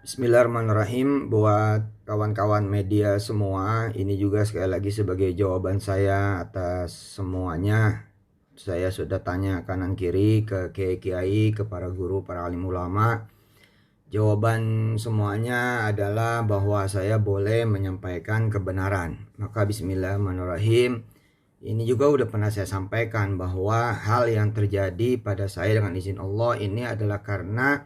Bismillahirrahmanirrahim. Buat kawan-kawan media semua, ini juga sekali lagi sebagai jawaban saya atas semuanya. Saya sudah tanya kanan kiri ke kiai-kiai, ke para guru, para alim ulama. Jawaban semuanya adalah bahwa saya boleh menyampaikan kebenaran. Maka bismillahirrahmanirrahim. Ini juga udah pernah saya sampaikan bahwa hal yang terjadi pada saya dengan izin Allah ini adalah karena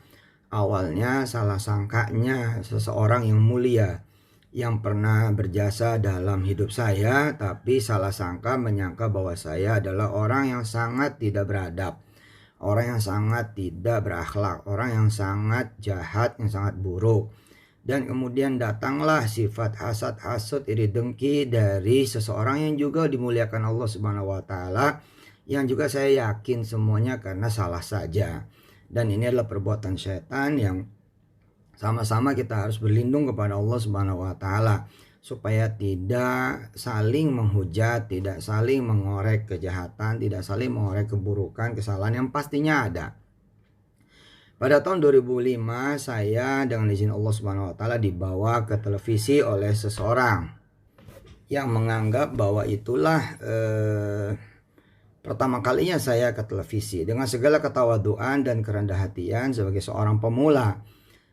awalnya salah sangkanya seseorang yang mulia yang pernah berjasa dalam hidup saya, tapi salah sangka menyangka bahwa saya adalah orang yang sangat tidak beradab, orang yang sangat tidak berakhlak, orang yang sangat jahat, yang sangat buruk. Dan kemudian datanglah sifat hasad, hasut, iri dengki dari seseorang yang juga dimuliakan Allah Subhanahu wa taala, yang juga saya yakin semuanya karena salah saja. Dan ini adalah perbuatan setan yang sama-sama kita harus berlindung kepada Allah Subhanahu wa taala supaya tidak saling menghujat, tidak saling mengorek kejahatan, tidak saling mengorek keburukan, kesalahan yang pastinya ada. Pada tahun 2005 saya dengan izin Allah Subhanahu wa taala dibawa ke televisi oleh seseorang yang menganggap bahwa itulah pertama kalinya saya ke televisi dengan segala ketawaduan dan kerendah hatian sebagai seorang pemula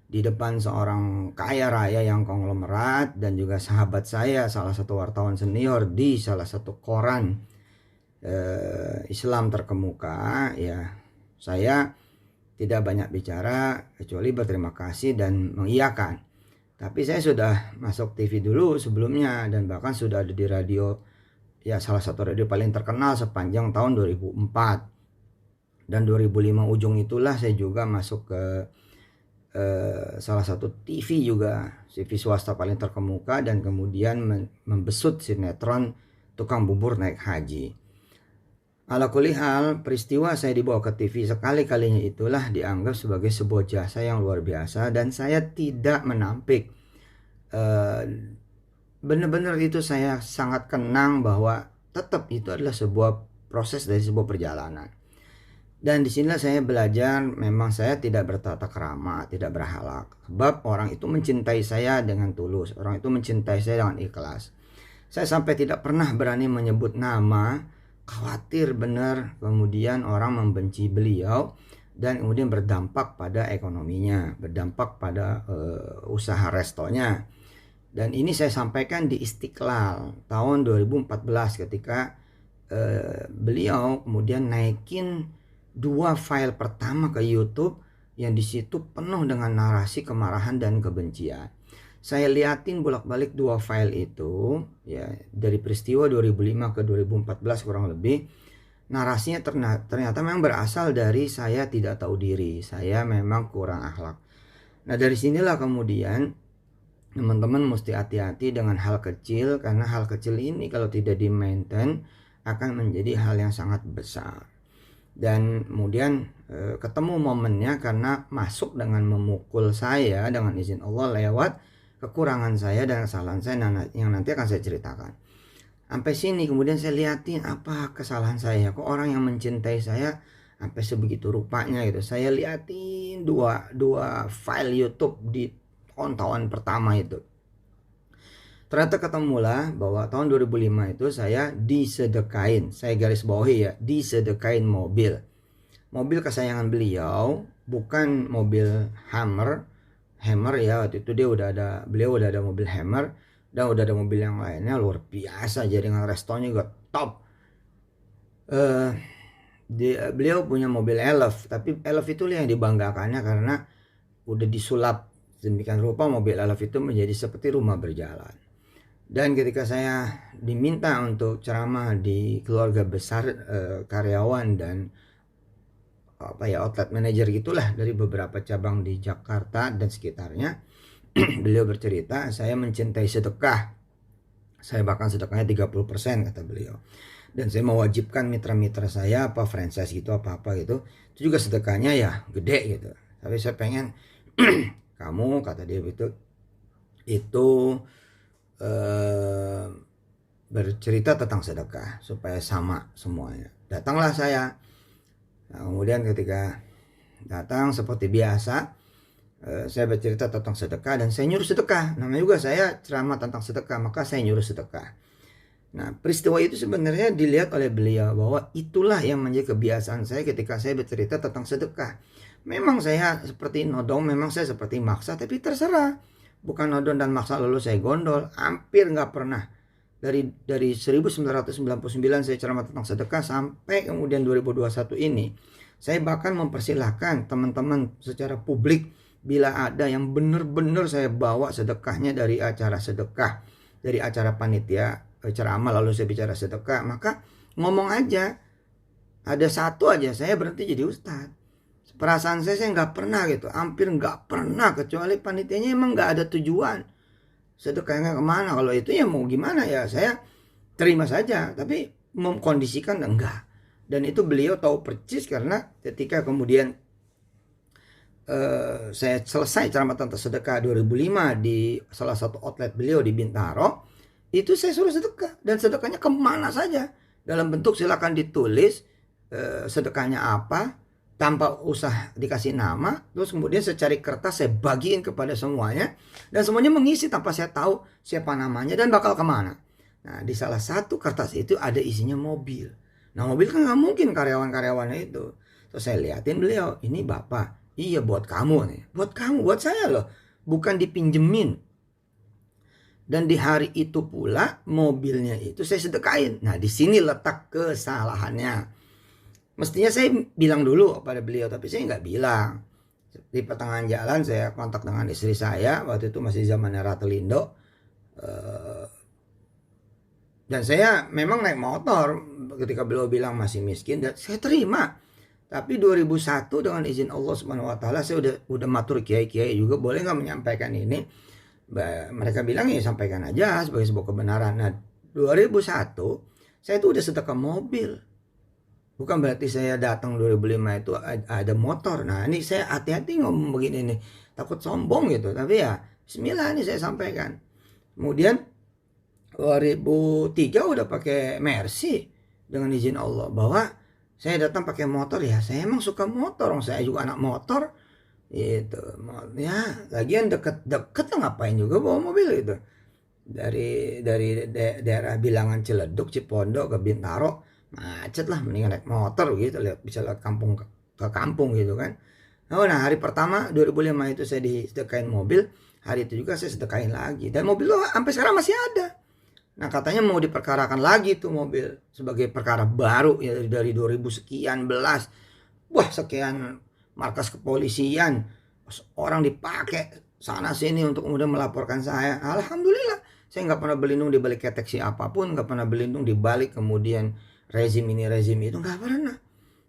di depan seorang kaya raya yang konglomerat dan juga sahabat saya, salah satu wartawan senior di salah satu koran Islam terkemuka. Ya, saya tidak banyak bicara kecuali berterima kasih dan mengiyakan. Tapi saya sudah masuk TV dulu sebelumnya dan bahkan sudah ada di radio, ya salah satu radio paling terkenal sepanjang tahun 2004. Dan 2005 ujung itulah saya juga masuk ke salah satu TV juga, TV swasta paling terkemuka, dan kemudian membesut sinetron Tukang Bubur Naik Haji. Ala kulli hal, peristiwa saya dibawa ke TV sekali-kalinya itulah dianggap sebagai sebuah jasa yang luar biasa dan saya tidak menampik. Benar-benar itu saya sangat kenang bahwa tetap itu adalah sebuah proses dari sebuah perjalanan. Dan disinilah saya belajar memang saya tidak bertata krama, tidak berhalak. Sebab orang itu mencintai saya dengan tulus, orang itu mencintai saya dengan ikhlas. Saya sampai tidak pernah berani menyebut nama, khawatir benar kemudian orang membenci beliau dan kemudian berdampak pada ekonominya, berdampak pada usaha restonya. Dan ini saya sampaikan di Istiqlal tahun 2014 ketika beliau kemudian naikin 2 file pertama ke YouTube yang di situ penuh dengan narasi kemarahan dan kebencian. Saya liatin bolak-balik 2 file itu ya, dari peristiwa 2005 ke 2014 kurang lebih. Narasinya ternyata memang berasal dari saya tidak tahu diri, saya memang kurang akhlak. Nah, dari sinilah kemudian teman-teman mesti hati-hati dengan hal kecil, karena hal kecil ini kalau tidak di-maintain akan menjadi hal yang sangat besar. Dan kemudian ketemu momennya karena masuk dengan memukul saya dengan izin Allah lewat kekurangan saya dan kesalahan saya yang nanti akan saya ceritakan. Sampai sini kemudian saya liatin apa kesalahan saya, kok orang yang mencintai saya sampai sebegitu rupanya gitu. Saya liatin dua file YouTube di tahun-tahun pertama itu. Ternyata ketemulah bahwa tahun 2005 itu saya disedekain, saya garis bawahi ya, disedekain mobil. Mobil kesayangan beliau, bukan mobil Hammer ya, waktu itu beliau udah ada mobil Hammer dan udah ada mobil yang lainnya luar biasa, jaringan restonya juga top. Beliau punya mobil Elf, tapi Elf itu yang dibanggakannya karena udah disulap demikian rupa mobil Elf itu menjadi seperti rumah berjalan. Dan ketika saya diminta untuk ceramah di keluarga besar karyawan dan outlet manager gitulah dari beberapa cabang di Jakarta dan sekitarnya, beliau bercerita, saya mencintai sedekah. Saya bahkan sedekahnya 30% kata beliau. Dan saya mewajibkan mitra-mitra saya apa franchise gitu apa-apa gitu, itu juga sedekahnya ya gede gitu. Tapi saya pengen kamu, kata dia itu bercerita tentang sedekah supaya sama semuanya. Datanglah saya. Nah, kemudian ketika datang seperti biasa, Saya bercerita tentang sedekah dan saya nyuruh sedekah. Namanya juga saya ceramah tentang sedekah, maka saya nyuruh sedekah. Nah, peristiwa itu sebenarnya dilihat oleh beliau bahwa itulah yang menjadi kebiasaan saya ketika saya bercerita tentang sedekah. Memang saya seperti nodong, memang saya seperti maksa, tapi terserah. Bukan nodong dan maksa lalu saya gondol, hampir nggak pernah. Dari 1999 saya ceramah tentang sedekah sampai kemudian 2021 ini. Saya bahkan mempersilahkan teman-teman secara publik bila ada yang benar-benar saya bawa sedekahnya dari acara sedekah, dari acara panitia ceramah lalu saya bicara sedekah, maka ngomong aja. Ada satu aja saya berhenti jadi ustadz. Perasaan saya nggak pernah gitu, hampir nggak pernah, kecuali panitianya emang nggak ada tujuan sedekahnya kemana. Kalau itu ya mau gimana ya, saya terima saja, tapi mengkondisikan enggak. Dan itu beliau tahu persis, karena ketika kemudian saya selesai ceramah tentang sedekah 2005 di salah satu outlet beliau di Bintaro, itu saya suruh sedekah, dan sedekahnya kemana saja dalam bentuk silakan ditulis sedekahnya apa tanpa usah dikasih nama. Terus kemudian saya cari kertas, saya bagiin kepada semuanya, dan semuanya mengisi tanpa saya tahu siapa namanya dan bakal kemana. Nah, di salah satu kertas itu ada isinya mobil. Nah, mobil kan nggak mungkin karyawan-karyawannya itu. Terus saya liatin beliau, ini bapak, iya buat kamu nih, buat kamu, buat saya loh, bukan dipinjemin. Dan di hari itu pula mobilnya itu saya sedekahin. Nah, di sini letak kesalahannya. Mestinya saya bilang dulu pada beliau, tapi saya nggak bilang. Di pertengahan jalan saya kontak dengan istri saya, waktu itu masih zamannya Ratelindo. Dan saya memang naik motor ketika beliau bilang masih miskin, dan saya terima. Tapi 2001 dengan izin Allah Subhanahu wa taala saya udah matur kiai-kiai juga, boleh nggak menyampaikan ini? Mereka bilang ya sampaikan aja sebagai sebuah kebenaran. Nah, 2001 saya itu udah sedekah mobil. Bukan berarti saya datang 2005 itu ada motor. Nah, ini saya hati-hati ngomong begini nih, takut sombong gitu. Tapi ya bismillah ini saya sampaikan. Kemudian 2003 udah pakai Mercy dengan izin Allah, bahwa saya datang pakai motor. Ya saya emang suka motor, saya juga anak motor itu ya. Lagian deket lah, ngapain juga bawa mobil itu dari daerah bilangan Ciledug, Cipondo ke Bintaro, macet lah, mendingan naik motor gitu, bisa lihat kampung ke kampung gitu kan. Nah, hari pertama 2005 itu saya disedekain mobil, hari itu juga saya sedekain lagi, dan mobil lo sampai sekarang masih ada. Nah, katanya mau diperkarakan lagi tuh mobil sebagai perkara baru ya, dari 2000 sekian belas. Wah, sekian markas kepolisian, orang dipakai sana sini untuk kemudian melaporkan saya. Alhamdulillah, saya nggak pernah berlindung di balik keteksi apapun, nggak pernah berlindung di balik kemudian rezim ini rezim itu, nggak pernah.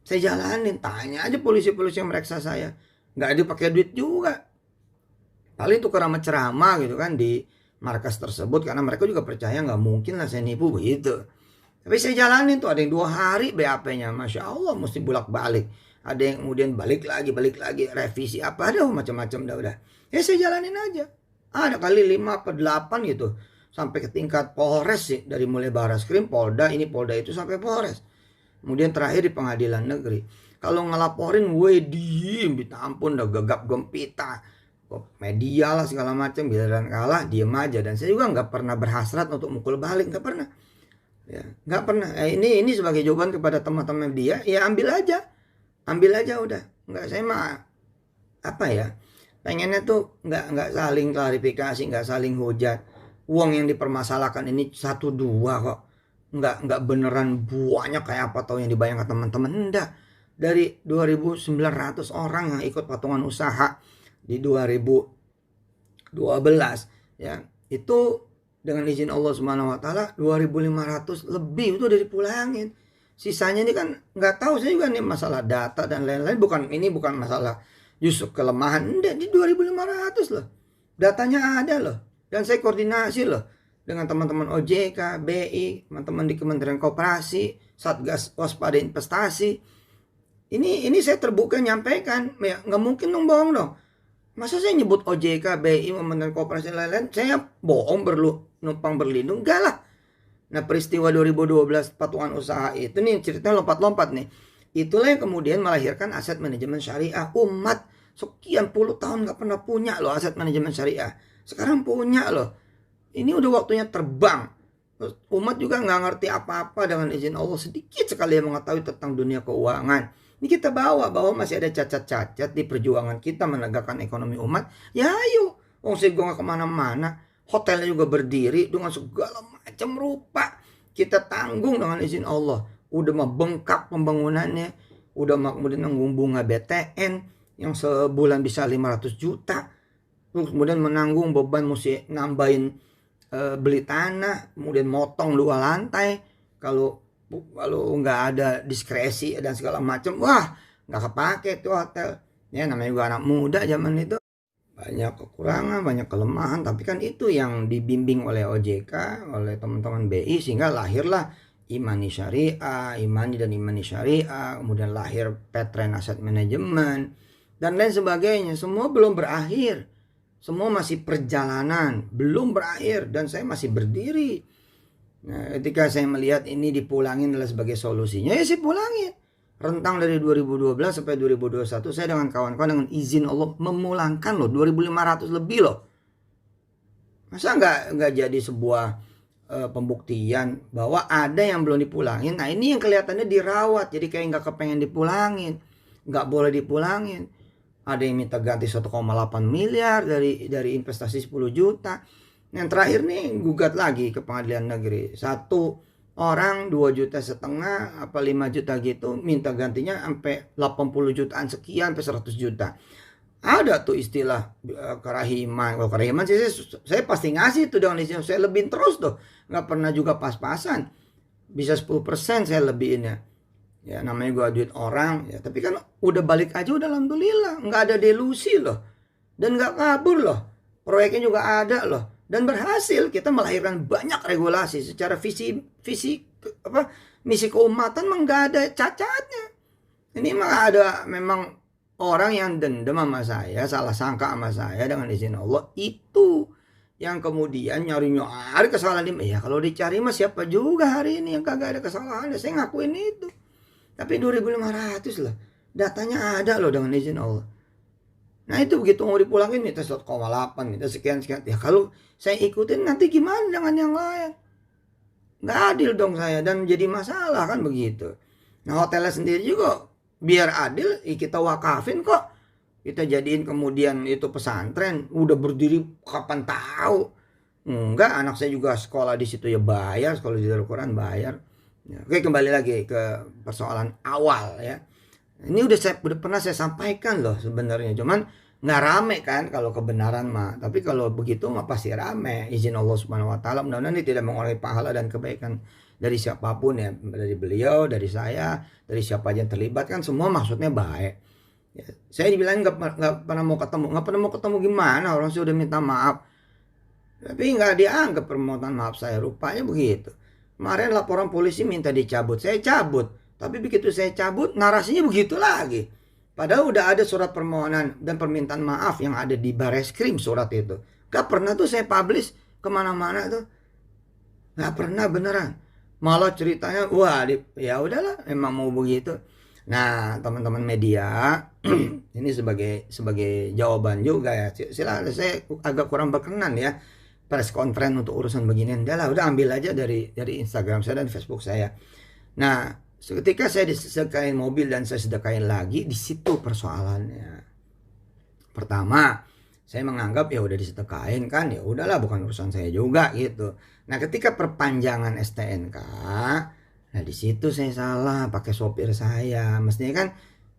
Saya jalanin, tanya aja polisi-polisi yang mereksa saya, nggak dipakai duit juga. Paling tukar sama ceramah gitu kan di markas tersebut, karena mereka juga percaya nggak mungkin lah saya nipu begitu. Tapi saya jalanin tuh, ada yang 2 hari BAP-nya, Masya Allah, mesti bolak-balik. Ada yang kemudian balik lagi, revisi apa, ada macam-macam udah. Ya saya jalanin aja. Ada kali 5 atau 8 gitu. Sampai ke tingkat Polres sih. Dari mulai Baraskrim, Polda, ini Polda itu sampai Polres. Kemudian terakhir di pengadilan negeri. Kalau ngelaporin, gue diem, minta ampun, udah gegap gempita. Media lah segala macam, giliran kalah, diem aja. Dan saya juga nggak pernah berhasrat untuk mukul balik, nggak pernah. Ya, nggak pernah. Ini sebagai jawaban kepada teman-teman dia, ya ambil aja udah. Nggak, saya mah apa ya, pengennya tuh nggak saling klarifikasi, nggak saling hujat. Uang yang dipermasalahkan ini 1-2 kok, nggak beneran banyak kayak apa tahu yang dibayangkan teman-teman. Enggak, dari 2.900 orang yang ikut patungan usaha di 2012 ya, itu dengan izin Allah Subhanahu wa taala 2.500 lebih itu udah dipulangin. Sisanya ini kan nggak tahu, saya juga nih masalah data dan lain-lain, bukan masalah justru kelemahan, enggak, di 2.500 loh. Datanya ada loh, dan saya koordinasi loh dengan teman-teman OJK, BI, teman-teman di Kementerian Koperasi, Satgas Waspada Investasi. Ini saya terbuka nyampaikan, ya nggak mungkin dong bohong dong. Masa saya nyebut OJK, BI, Kementerian Koperasi lain-lain, saya bohong numpang berlindung? Enggak lah. Nah, peristiwa 2012 patungan usaha itu nih ceritanya lompat-lompat nih. Itulah yang kemudian melahirkan aset manajemen syariah umat. sekian puluh tahun nggak pernah punya loh aset manajemen syariah. Sekarang punya loh. Ini udah waktunya terbang. Umat juga nggak ngerti apa-apa dengan izin Allah. Sedikit sekali yang mengetahui tentang dunia keuangan. Ini kita bawa bahwa masih ada cacat-cacat di perjuangan kita menegakkan ekonomi umat. Ya ayo. Wong saya nggak kemana-mana. Hotelnya juga berdiri dengan segala macam rupa. Kita tanggung dengan izin Allah. Udah mah bengkak pembangunannya. Udah mah kemudian nanggung bunga BTN yang sebulan bisa 500 juta. Terus kemudian menanggung beban mesti nambahin beli tanah, kemudian motong 2 lantai. Kalau nggak ada diskresi dan segala macam, wah nggak kepake tuh hotel. Ya namanya juga anak muda zaman itu. Banyak kekurangan, banyak kelemahan, tapi kan itu yang dibimbing oleh OJK, oleh teman-teman BI, sehingga lahirlah Imani Syariah, Imani dan Imani Syariah, kemudian lahir Petren Asset Management, dan lain sebagainya. Semua belum berakhir. Semua masih perjalanan, belum berakhir, dan saya masih berdiri. Nah, ketika saya melihat ini dipulangin adalah sebagai solusinya, ya saya pulangin. Rentang dari 2012 sampai 2021 saya dengan kawan-kawan dengan izin Allah memulangkan loh 2.500 lebih loh. Masa nggak jadi sebuah pembuktian bahwa ada yang belum dipulangin. Nah ini yang kelihatannya dirawat, jadi kayak nggak kepengen dipulangin, nggak boleh dipulangin. Ada yang minta ganti 1,8 miliar dari investasi 10 juta. Yang terakhir nih gugat lagi ke pengadilan negeri. Satu orang 2,5 juta apa 5 juta gitu minta gantinya sampai 80 jutaan sekian sampai 100 juta. Ada tuh istilah kerahiman. Kalau kerahiman sih saya pasti ngasih tuh dengan istilah saya lebihin terus tuh. Nggak pernah juga pas-pasan. Bisa 10% saya lebihin ya. Ya namanya gua duit orang ya, tapi kan udah balik aja udah alhamdulillah, nggak ada delusi loh, dan nggak kabur loh, proyeknya juga ada loh, dan berhasil kita melahirkan banyak regulasi secara visi misi keumatan mah nggak ada cacatnya. Ini mah ada memang orang yang dendam sama saya, salah sangka sama saya dengan izin Allah, itu yang kemudian nyari kesalahan ini. Ya kalau dicari mah siapa juga hari ini yang kagak ada kesalahan, saya ngakuin itu. Tapi 2.500 lah. Datanya ada loh dengan izin Allah. Nah itu begitu mau dipulangin minta 1,8, minta sekian-sekian. Ya kalau saya ikutin nanti gimana dengan yang lain? Nggak adil dong saya dan jadi masalah kan begitu. Nah hotelnya sendiri juga biar adil kita wakafin kok. Kita jadiin kemudian itu pesantren. Udah berdiri kapan tahu. Enggak, anak saya juga sekolah di situ ya bayar. Sekolah di Darul Quran bayar. Ya, oke kembali lagi ke persoalan awal ya. Ini udah pernah saya sampaikan loh sebenarnya, cuman nggak rame kan kalau kebenaran mah. Tapi kalau begitu mah pasti rame. Izin Allah Subhanahu Wa Taala, mudah-mudahan ini tidak mengurangi pahala dan kebaikan dari siapapun ya, dari beliau, dari saya, dari siapa aja yang terlibat kan semua maksudnya baik. Ya, saya dibilang nggak pernah mau ketemu gimana, orang saya udah minta maaf, tapi nggak dianggap permohonan maaf saya, rupanya begitu. Kemarin laporan polisi minta dicabut, saya cabut. Tapi begitu saya cabut, narasinya begitu lagi. Padahal udah ada surat permohonan dan permintaan maaf yang ada di Bareskrim surat itu. Gak pernah tuh saya publish kemana-mana tuh. Gak pernah beneran. Malah ceritanya, wah ya udahlah, emang mau begitu. Nah teman-teman media, ini sebagai jawaban juga ya. Silakan, saya agak kurang berkenan ya. Press conference untuk urusan beginian, udah ambil aja dari Instagram saya dan Facebook saya. Nah, ketika saya disedekain mobil dan saya sedekain lagi, di situ persoalannya. Pertama, saya menganggap ya udah disedekain kan, ya udahlah bukan urusan saya juga gitu. Nah, ketika perpanjangan STNK, nah di situ saya salah pakai sopir saya. Mestinya kan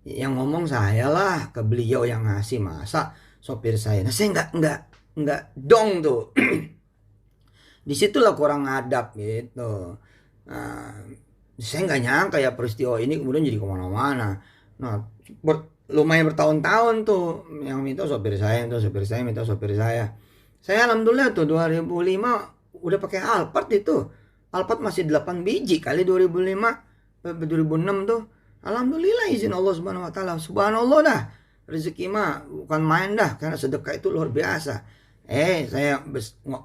yang ngomong saya lah, ke beliau yang ngasih, masa sopir saya. Nah, saya nggak dong tuh. Disitulah kurang adab gitu. Nah, saya nggak nyangka ya peristiwa ini kemudian jadi kemana-mana. Nah lumayan bertahun-tahun tuh yang minta sopir saya, minta sopir saya. Saya alhamdulillah tuh 2005 udah pakai Alphard itu. Alphard masih 8 biji kali 2006 tuh. Alhamdulillah izin Allah Subhanahu Wa Taala. Subhanallah dah. Rezeki mah bukan main dah, karena sedekah itu luar biasa. Saya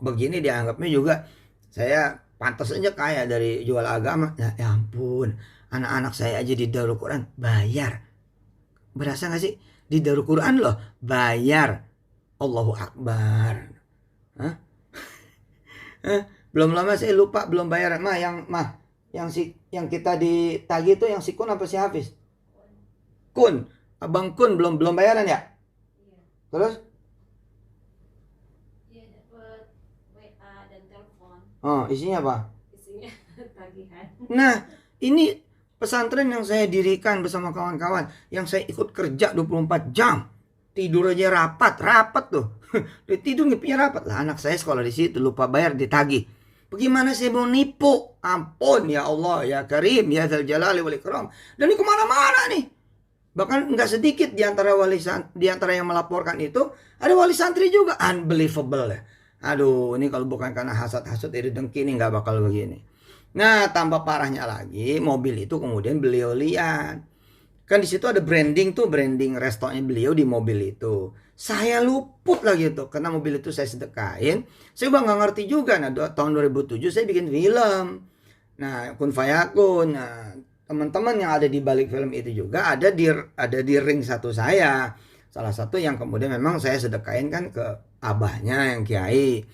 begini dianggapnya juga saya pantas aja kaya dari jual agama. Ya ampun, anak-anak saya aja di Darul Quran bayar. Berasa gak sih? Di Darul Quran loh, bayar. Allahu Akbar. Hah? Belum lama saya lupa belum bayar. Yang kita ditagih itu yang si Kun apa si Hafiz? Kun. Abang Kun belum bayaran ya? Iya. Terus? Iya, dapat WA dan telepon. Oh, isinya apa? Isinya tagihan. Nah, ini pesantren yang saya dirikan bersama kawan-kawan, yang saya ikut kerja 24 jam. Tidur aja rapat tuh. Tidur ngipinya rapat lah. Anak saya sekolah di situ, lupa bayar, ditagih. Bagaimana saya mau nipu? Ampun ya Allah, ya Karim, ya Dzal Jalali wal Ikram. Dan ini kemana-mana nih. Bahkan nggak sedikit di antara yang melaporkan itu ada wali santri juga. Unbelievable ya. Aduh, ini kalau bukan karena hasad-hasad iri dengki ini nggak bakal begini. Nah, tambah parahnya lagi, mobil itu kemudian beliau lihat. Kan di situ ada branding restonya beliau di mobil itu. Saya luput lagi tuh, karena mobil itu saya sedekahin. Saya juga nggak ngerti juga. Nah, tahun 2007 saya bikin film. Nah, Kun Fayakun. Nah, teman-teman yang ada di balik film itu juga ada di ring satu saya. Salah satu yang kemudian memang saya sedekahin kan ke abahnya yang kiai.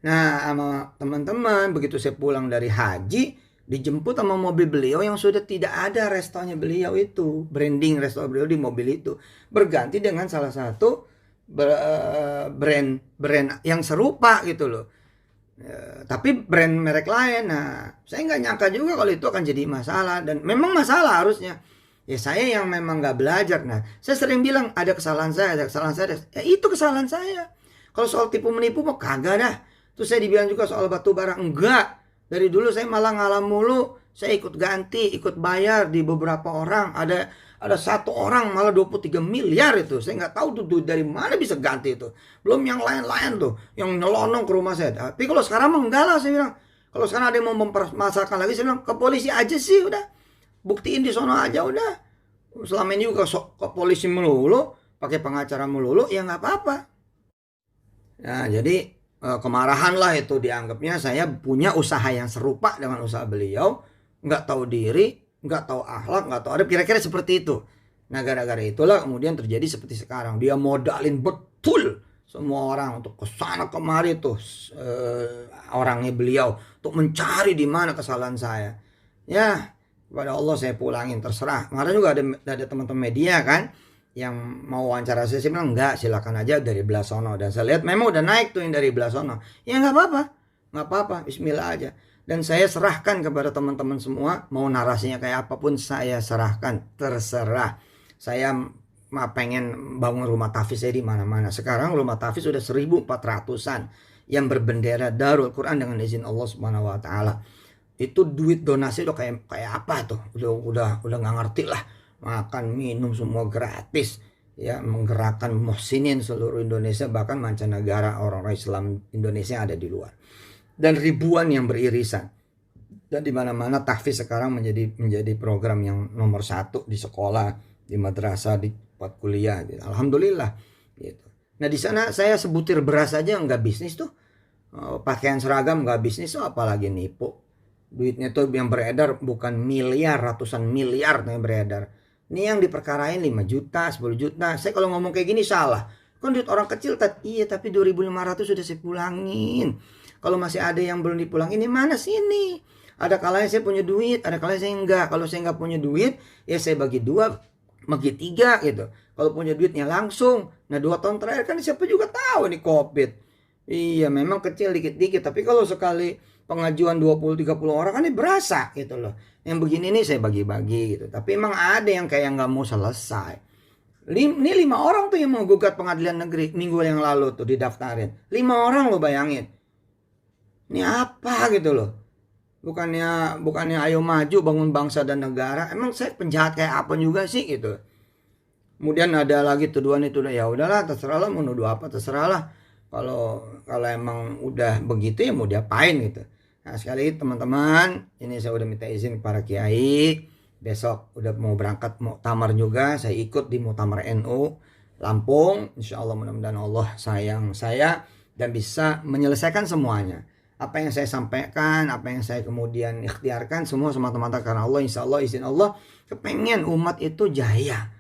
Nah, sama teman-teman begitu saya pulang dari haji, dijemput sama mobil beliau yang sudah tidak ada restonya beliau itu, branding resto beliau di mobil itu, berganti dengan salah satu brand yang serupa gitu loh. Tapi brand merek lain. Nah, saya nggak nyangka juga kalau itu akan jadi masalah, dan memang masalah harusnya. Ya saya yang memang nggak belajar. Nah, saya sering bilang ada kesalahan saya. Ya itu kesalahan saya. Kalau soal tipu menipu mau kagak dah. Terus saya dibilang juga soal batu bara, enggak. Dari dulu saya malah ngalah mulu. Saya ikut ganti, ikut bayar di beberapa orang. Ada satu orang malah 23 miliar itu. Saya nggak tahu tuh duit dari mana bisa ganti itu. Belum yang lain-lain tuh, yang nyelonong ke rumah saya. Tapi kalau sekarang mah enggak lah, saya bilang. Kalau sekarang ada yang mau mempermasalahkan lagi, saya bilang ke polisi aja sih udah. Buktiin di sono aja udah. Selama ini juga ke polisi melulu, pakai pengacara melulu, ya nggak apa-apa. Nah, jadi kemarahan lah itu dianggapnya saya punya usaha yang serupa dengan usaha beliau, nggak tahu diri, nggak tahu akhlak, nggak tahu adab, kira-kira seperti itu. Nah, gara-gara itulah kemudian terjadi seperti sekarang. Dia modalin betul semua orang untuk kesana kemari tuh orangnya beliau untuk mencari di mana kesalahan saya. Ya, kepada Allah saya pulangin, terserah. Kemarin juga ada teman-teman media kan yang mau wawancara saya bilang enggak, silakan aja dari belah sono. Dan saya lihat memang udah naik tuh yang dari belah sono. Ya nggak apa-apa, bismillah aja. Dan saya serahkan kepada teman-teman semua, mau narasinya kayak apapun saya serahkan, terserah. Saya pengen bangun rumah tahfiz saya di mana-mana. Sekarang rumah tahfiz sudah 1.400-an yang berbendera Darul Quran dengan izin Allah Subhanahu wa taala. Itu duit donasi udah kayak apa tuh? Udah nggak ngerti lah. Makan minum semua gratis, ya, menggerakkan muhsinin seluruh Indonesia, bahkan mancanegara, orang-orang Islam Indonesia yang ada di luar, dan ribuan yang beririsan. Dan di mana-mana tahfiz sekarang menjadi program yang nomor 1 di sekolah, di madrasah, di tempat kuliah gitu. Alhamdulillah gitu. Nah, di sana saya sebutir beras aja nggak bisnis tuh, pakaian seragam nggak bisnis tuh, apalagi nipu. Duitnya tuh yang beredar bukan miliar, ratusan miliar yang beredar. Ini yang diperkarain 5 juta, 10 juta. Saya kalau ngomong kayak gini salah. Kan duit orang kecil, iya tapi 2.500 sudah saya pulangin. Kalau masih ada yang belum dipulangin, ini mana sini? Ada kalanya saya punya duit, ada kalanya saya enggak. Kalau saya enggak punya duit, ya saya bagi 2, bagi 3 gitu. Kalau punya duitnya langsung. Nah, 2 tahun terakhir kan siapa juga tahu nih COVID. Iya, memang kecil dikit-dikit. Tapi kalau sekali pengajuan 20-30 orang kan ini berasa gitu loh. Yang begini nih saya bagi-bagi gitu. Tapi emang ada yang kayak nggak mau selesai. Ini 5 orang tuh yang mau gugat pengadilan negeri minggu yang lalu tuh didaftarin. 5 orang lo bayangin. Ini apa gitu loh. Bukannya ayo maju bangun bangsa dan negara. Emang saya penjahat kayak apa juga sih gitu. Kemudian ada lagi tuduhan itu, ya udahlah terserah lah, mau nuduh apa terserah lah. Kalau emang udah begitu ya mau diapain gitu. Nah, sekali teman-teman, ini saya udah minta izin para kiai. Besok udah mau berangkat muktamar juga, saya ikut di muktamar NU Lampung. Insya Allah mudah-mudahan Allah sayang saya dan bisa menyelesaikan semuanya. Apa yang saya sampaikan, apa yang saya kemudian ikhtiarkan, semua semata-mata karena Allah. Insya Allah izin Allah, kepengen umat itu jaya.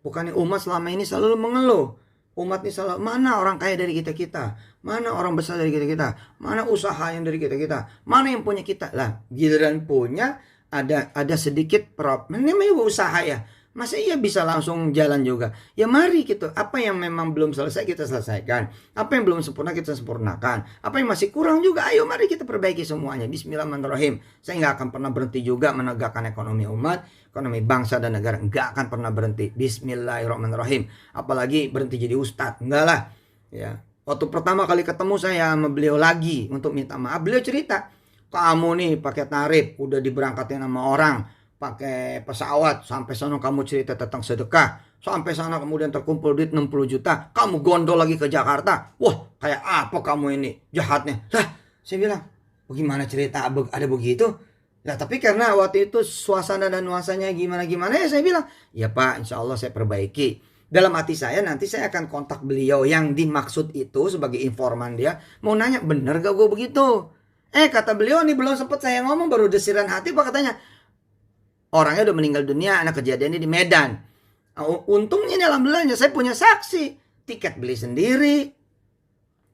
Bukannya umat selama ini selalu mengeluh. Umat ini selalu, mana orang kaya dari kita-kita? Mana orang besar dari kita-kita? Mana usaha yang dari kita-kita? Mana yang punya kita? Lah, giliran punya ada sedikit namanya usaha ya. Masa iya bisa langsung jalan juga? Ya mari gitu. Apa yang memang belum selesai kita selesaikan. Apa yang belum sempurna kita sempurnakan. Apa yang masih kurang juga, ayo mari kita perbaiki semuanya. Bismillahirrahmanirrahim. Saya nggak akan pernah berhenti juga menegakkan ekonomi umat, ekonomi bangsa dan negara. Nggak akan pernah berhenti. Bismillahirrahmanirrahim. Apalagi berhenti jadi ustadz. Enggak lah. Ya. Waktu pertama kali ketemu saya sama beliau lagi untuk minta maaf, beliau cerita, kamu nih pakai tarif, udah diberangkatin sama orang, pakai pesawat, sampai sana kamu cerita tentang sedekah, sampai sana kemudian terkumpul duit 60 juta, kamu gondol lagi ke Jakarta, wah kayak apa kamu ini jahatnya. Lah saya bilang, bagaimana cerita ada begitu? Nah tapi karena waktu itu suasana dan nuansanya gimana-gimana, ya saya bilang, ya Pak, insya Allah saya perbaiki. Dalam hati saya nanti saya akan kontak beliau yang dimaksud itu sebagai informan dia, mau nanya bener gak gue begitu. Kata beliau nih, belum sempat saya ngomong baru desiran hati Pak, katanya orangnya udah meninggal dunia, anak kejadiannya di Medan. Untungnya nih alhamdulillahnya saya punya saksi, tiket beli sendiri.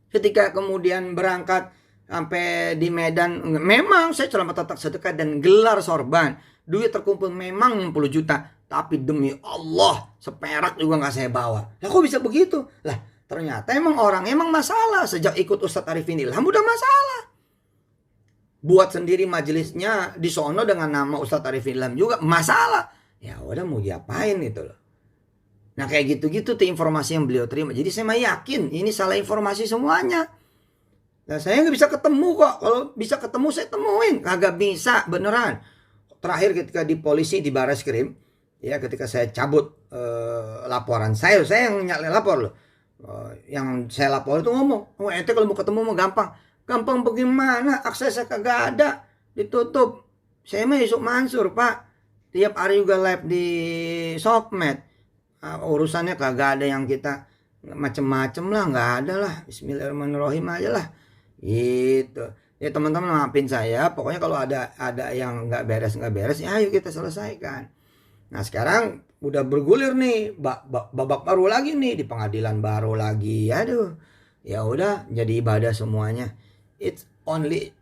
Ketika kemudian berangkat sampai di Medan, memang saya cuma tetap sedekah dan gelar sorban. Duit terkumpul memang 60 juta, tapi demi Allah seperak juga nggak saya bawa. Lah kok bisa begitu? Lah ternyata emang orang emang masalah sejak ikut Ustadz Arifin Ilham udah masalah. Buat sendiri majelisnya di sono dengan nama Ustadz Arifin Ilham juga masalah. Ya udah mau diapain gitu loh. Nah kayak gitu-gitu tuh informasi yang beliau terima. Jadi saya yakin ini salah informasi semuanya. Nah saya nggak bisa ketemu kok. Kalau bisa ketemu saya temuin. Kagak bisa beneran. Terakhir ketika di polisi di Barreskrim, ya ketika saya cabut laporan saya yang lapor loh. Yang saya lapor itu ngomong, ente kalau mau ketemu mau gampang. Gampang bagaimana? Aksesnya kagak ada, ditutup. Saya mah Yusuf Mansur Pak, tiap hari juga live di Sokmed. Urusannya kagak ada yang kita macem-macem lah, nggak ada lah. Bismillahirrahmanirrahim aja lah. Gitu. Ya teman-teman maafin saya. Pokoknya kalau ada yang nggak beres ya ayo kita selesaikan. Nah sekarang udah bergulir nih, babak baru lagi nih di pengadilan baru lagi. Aduh, ya udah jadi ibadah semuanya. It's only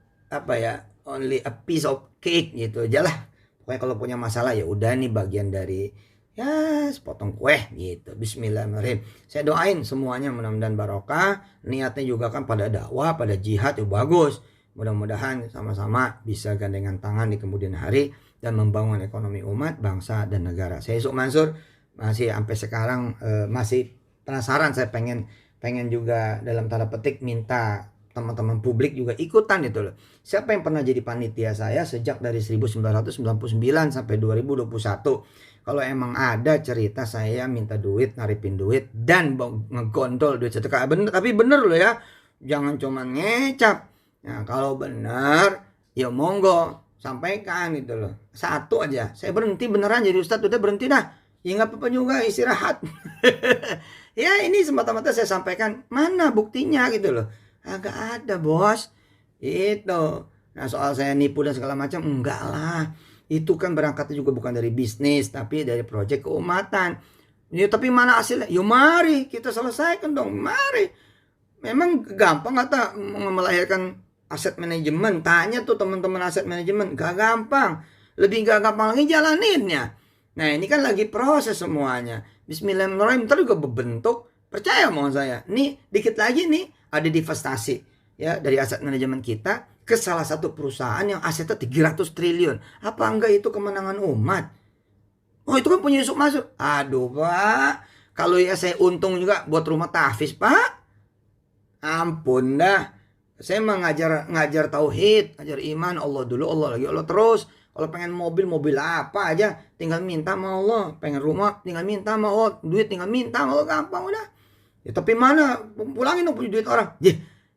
only a piece of cake gitu aja lah. Pokoknya kalau punya masalah ya udah nih bagian dari ya sepotong kue gitu. Bismillahirrahmanirrahim. Saya doain semuanya mudah-mudahan barokah. Niatnya juga kan pada dakwah, pada jihad ya bagus. Mudah-mudahan sama-sama bisa gandengan tangan di kemudian hari dan membangun ekonomi umat, bangsa dan negara. Saya Yusuf Mansur masih sampai sekarang masih penasaran. Saya pengen juga dalam tanda petik minta teman-teman publik juga ikutan itu loh. Siapa yang pernah jadi panitia saya sejak dari 1999 sampai 2021. Kalau emang ada cerita saya minta duit, naripin duit dan ngegondol duit sedekah. Tapi bener loh ya. Jangan cuma ngecap. Nah kalau benar ya monggo sampaikan gitu loh. Satu aja. Saya berhenti beneran jadi ustadz, udah berhenti dah. Ya nggak apa-apa juga istirahat. Ya ini semata-mata saya sampaikan. Mana buktinya gitu loh. Agak ada bos. Itu. Nah soal saya nipu dan segala macam. Enggak lah. Itu kan berangkatnya juga bukan dari bisnis. Tapi dari proyek keumatan. Ya tapi mana hasilnya? Yuk mari kita selesaikan dong. Mari. Memang gampang kata melahirkan aset manajemen. Tanya tuh teman-teman aset manajemen. Gak gampang. Lebih gak gampang lagi jalaninnya. Nah ini kan lagi proses semuanya. Bismillahirrahmanirrahim. Ntar juga berbentuk. Percaya mohon saya. Nih dikit lagi nih. Ada divestasi ya dari aset manajemen kita ke salah satu perusahaan yang asetnya 300 triliun. Apa enggak itu kemenangan umat? Oh itu kan punya Yusuf Mansur. Aduh Pak. Kalau ya saya untung juga buat rumah tahfiz Pak. Ampun dah. Saya mah ngajar tauhid, ngajar iman, Allah dulu, Allah lagi, Allah terus. Kalau pengen mobil apa aja tinggal minta sama Allah. Pengen rumah tinggal minta sama Allah. Duit tinggal minta sama Allah, gampang udah. Ya tapi mana pulangin dong punya duit orang.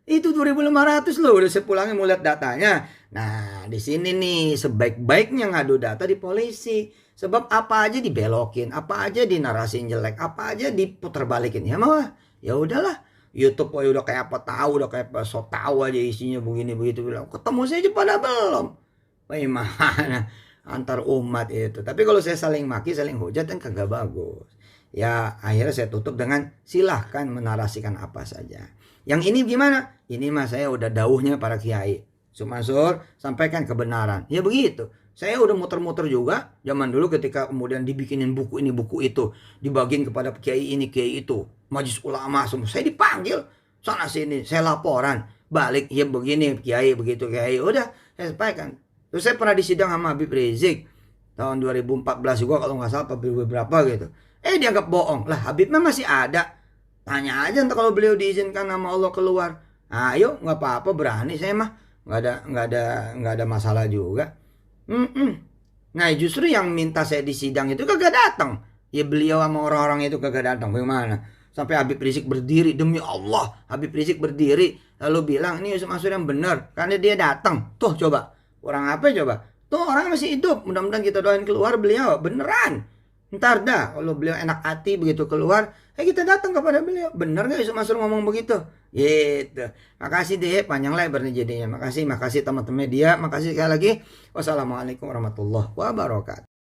Itu 2.500 loh udah saya pulangin mau lihat datanya. Nah di sini nih sebaik-baiknya ngadu data di polisi. Sebab apa aja dibelokin, apa aja dinarasin jelek, apa aja diputar balikin. Ya mah ya udahlah. YouTube udah kayak apa tahu, udah kayak apa so tahu aja isinya begini begitu bilang. Ketemu saya aja pada belum. Bagaimana antar umat itu. Tapi kalau saya saling maki, saling hujat kan kagak bagus. Ya akhirnya saya tutup dengan silahkan menarasikan apa saja. Yang ini gimana? Ini mah saya udah dauhnya para kiai. Mansur sampaikan kebenaran. Ya begitu. Saya udah muter-muter juga zaman dulu ketika kemudian dibikinin buku ini buku itu, dibagiin kepada kiai ini kiai itu, majelis ulama semua. Saya dipanggil sana sini, saya laporan. Balik ya begini kiai begitu kiai. Udah saya sampaikan. Terus saya pernah disidang sama Habib Rizik tahun 2014 juga kalau nggak salah beberapa gitu. Dianggap bohong. Lah Habib mah masih ada. Tanya aja ntar kalau beliau diizinkan sama Allah keluar. Ayo nggak apa-apa berani saya mah. Nggak ada masalah juga. Nah justru yang minta saya disidang itu kagak datang. Ya beliau sama orang-orang itu kagak datang. Bagaimana? Sampai Habib Rizik berdiri demi Allah. Habib Rizik berdiri lalu bilang ini Yusuf Mansur yang benar karena dia datang. Tuh coba. Orang apa coba? Tuh orang masih hidup. Mudah-mudahan kita doain keluar beliau beneran. Ntar dah kalau beliau enak hati begitu keluar, kita datang kepada beliau. Bener gak Yusuf Mansur ngomong begitu? Gitu. Makasih deh, panjang lebar nih jadinya. Makasih teman-teman media. Makasih sekali lagi. Wassalamualaikum warahmatullahi wabarakatuh.